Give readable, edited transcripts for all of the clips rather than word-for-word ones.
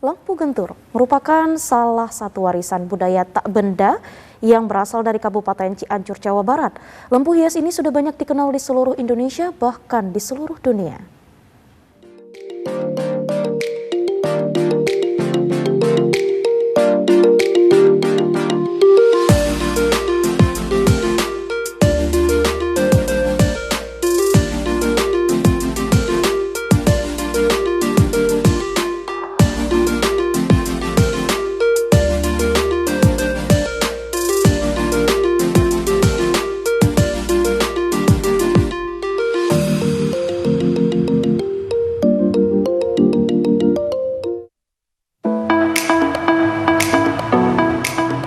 Lampu Gentur merupakan salah satu warisan budaya tak benda yang berasal dari Kabupaten Cianjur, Jawa Barat. Lampu hias ini sudah banyak dikenal di seluruh Indonesia, bahkan di seluruh dunia.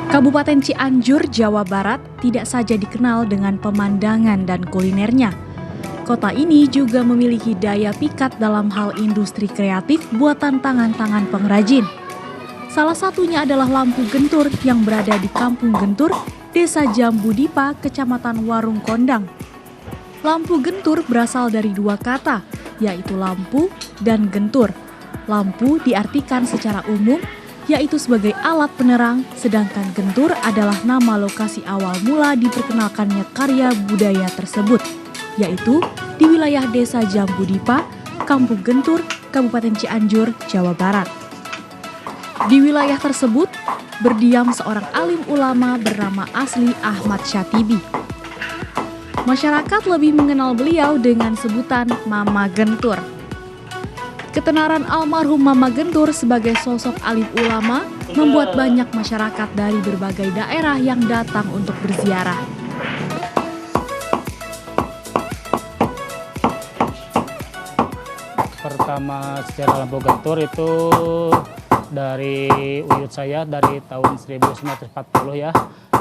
Kabupaten Cianjur, Jawa Barat tidak saja dikenal dengan pemandangan dan kulinernya. Kota ini juga memiliki daya pikat dalam hal industri kreatif buatan tangan-tangan pengrajin. Salah satunya adalah Lampu Gentur yang berada di Kampung Gentur, Desa Jambu Dipa, Kecamatan Warung Kondang. Lampu Gentur berasal dari dua kata, yaitu lampu dan gentur. Lampu diartikan secara umum yaitu sebagai alat penerang, sedangkan gentur adalah nama lokasi awal mula diperkenalkannya karya budaya tersebut, yaitu di wilayah Desa Jambu Dipa, Kampung Gentur, Kabupaten Cianjur, Jawa Barat. Di wilayah tersebut, berdiam seorang alim ulama bernama asli Ahmad Syatibi. Masyarakat lebih mengenal beliau dengan sebutan Mama Gentur. Ketenaran almarhum Mama Gentur sebagai sosok alim ulama membuat banyak masyarakat dari berbagai daerah yang datang untuk berziarah. Pertama sejarah Lampu Gentur itu dari uyut saya dari tahun 1940 ya.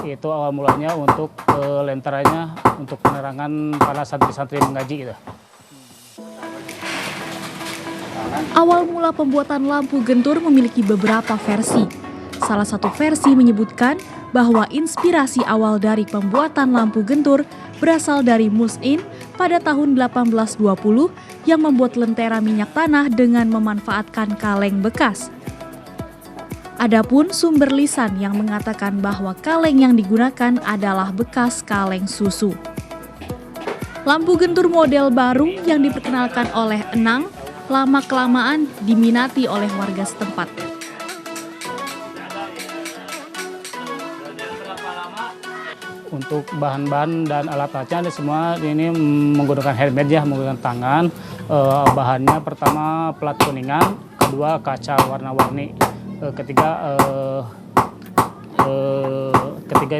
Itu awal mulanya untuk lentaranya untuk penerangan para santri-santri mengaji gitu. Awal mula pembuatan lampu gentur memiliki beberapa versi. Salah satu versi menyebutkan bahwa inspirasi awal dari pembuatan lampu gentur berasal dari Mus'in pada tahun 1820 yang membuat lentera minyak tanah dengan memanfaatkan kaleng bekas. Adapun sumber lisan yang mengatakan bahwa kaleng yang digunakan adalah bekas kaleng susu. Lampu gentur model baru yang diperkenalkan oleh Enang lama-kelamaan diminati oleh warga setempat. Untuk bahan-bahan dan alat-alatnya semua ini menggunakan handmade ya, menggunakan tangan. Bahannya pertama plat kuningan, kedua kaca warna-warni, ketiga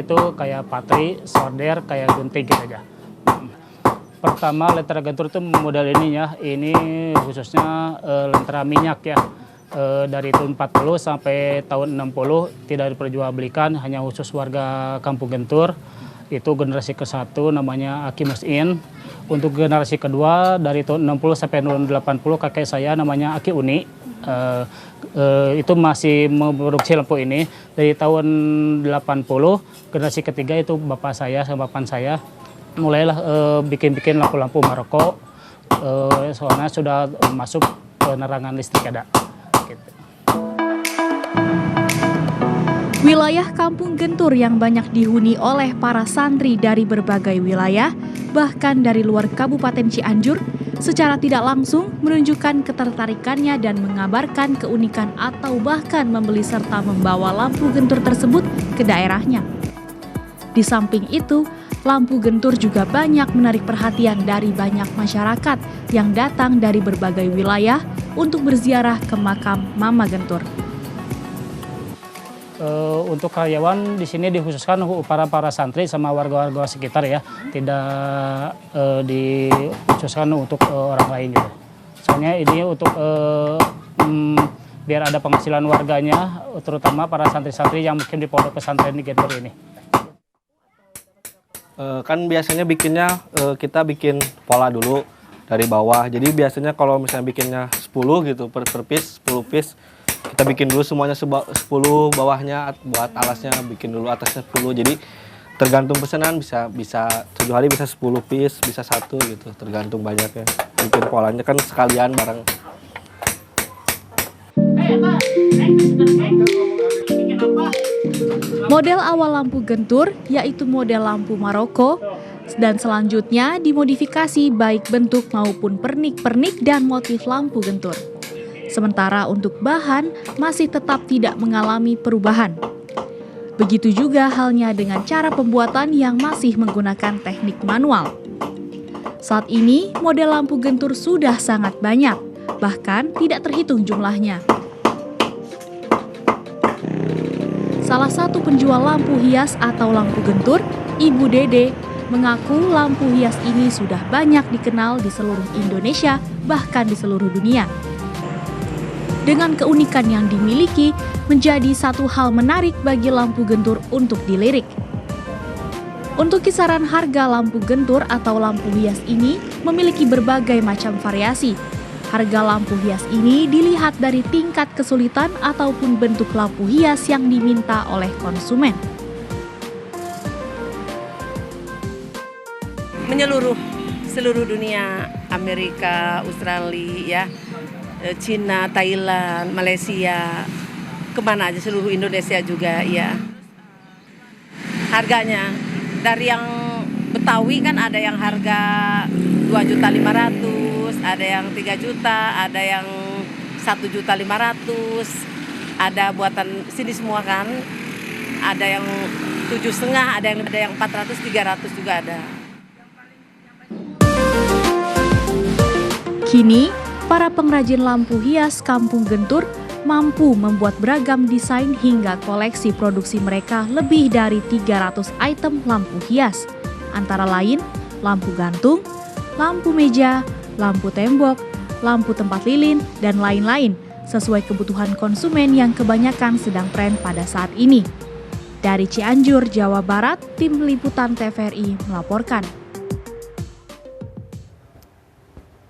itu kayak patri, solder, kayak gunting gitu aja. Pertama lentera gentur itu model ini ya, ini khususnya lentera minyak ya, dari tahun 40 sampai tahun 60 tidak diperjualbelikan, hanya khusus warga Kampung Gentur. Itu generasi ke-1 namanya Aki Mus'in. Untuk generasi kedua dari tahun 60 sampai tahun 80 kakek saya namanya Aki Uni. Itu masih memproduksi lampu ini dari tahun 80. Generasi ketiga itu bapak saya sama papan saya. Mulailah bikin-bikin lampu-lampu Maroko, soalnya sudah masuk penerangan listrik ada. Gitu. Wilayah Kampung Gentur yang banyak dihuni oleh para santri dari berbagai wilayah, bahkan dari luar Kabupaten Cianjur, secara tidak langsung menunjukkan ketertarikannya dan mengabarkan keunikan atau bahkan membeli serta membawa lampu gentur tersebut ke daerahnya. Di samping itu, lampu gentur juga banyak menarik perhatian dari banyak masyarakat yang datang dari berbagai wilayah untuk berziarah ke makam Mama Gentur. Untuk karyawan di sini dikhususkan para santri sama warga-warga sekitar ya, tidak dikhususkan untuk orang lain gitu. Soalnya ini untuk biar ada penghasilan warganya, terutama para santri-santri yang mungkin di pondok pesantren di Gentur ini. Kan biasanya bikinnya kita bikin pola dulu dari bawah. Jadi biasanya kalau misalnya bikinnya 10 gitu per piece, 10 piece, kita bikin dulu semuanya 10 bawahnya buat alasnya, bikin dulu atasnya 10. Jadi tergantung pesanan bisa 7 hari bisa 10 piece, bisa 1 gitu, tergantung banyaknya. Bikin polanya kan sekalian bareng. Model awal lampu gentur yaitu model lampu Maroko, dan selanjutnya dimodifikasi baik bentuk maupun pernik-pernik dan motif lampu gentur. Sementara untuk bahan masih tetap tidak mengalami perubahan. Begitu juga halnya dengan cara pembuatan yang masih menggunakan teknik manual. Saat ini model lampu gentur sudah sangat banyak, bahkan tidak terhitung jumlahnya. Salah satu penjual lampu hias atau lampu gentur, Ibu Dede, mengaku lampu hias ini sudah banyak dikenal di seluruh Indonesia, bahkan di seluruh dunia. Dengan keunikan yang dimiliki, menjadi satu hal menarik bagi lampu gentur untuk dilirik. Untuk kisaran harga lampu gentur atau lampu hias ini memiliki berbagai macam variasi. Harga lampu hias ini dilihat dari tingkat kesulitan ataupun bentuk lampu hias yang diminta oleh konsumen. Menyeluruh seluruh dunia, Amerika, Australia, ya, Cina, Thailand, Malaysia, kemana aja, seluruh Indonesia juga ya. Harganya dari yang Betawi kan ada yang harga 2.500.000, ada yang 3 juta, ada yang 1.500.000, ada buatan sini semua kan, ada yang 7,5, ada yang 400, 300 juga ada. Kini, para pengrajin lampu hias Kampung Gentur mampu membuat beragam desain hingga koleksi produksi mereka lebih dari 300 item lampu hias. Antara lain, lampu gantung, lampu meja, lampu tembok, lampu tempat lilin, dan lain-lain sesuai kebutuhan konsumen yang kebanyakan sedang tren pada saat ini. Dari Cianjur, Jawa Barat, Tim Liputan TVRI melaporkan.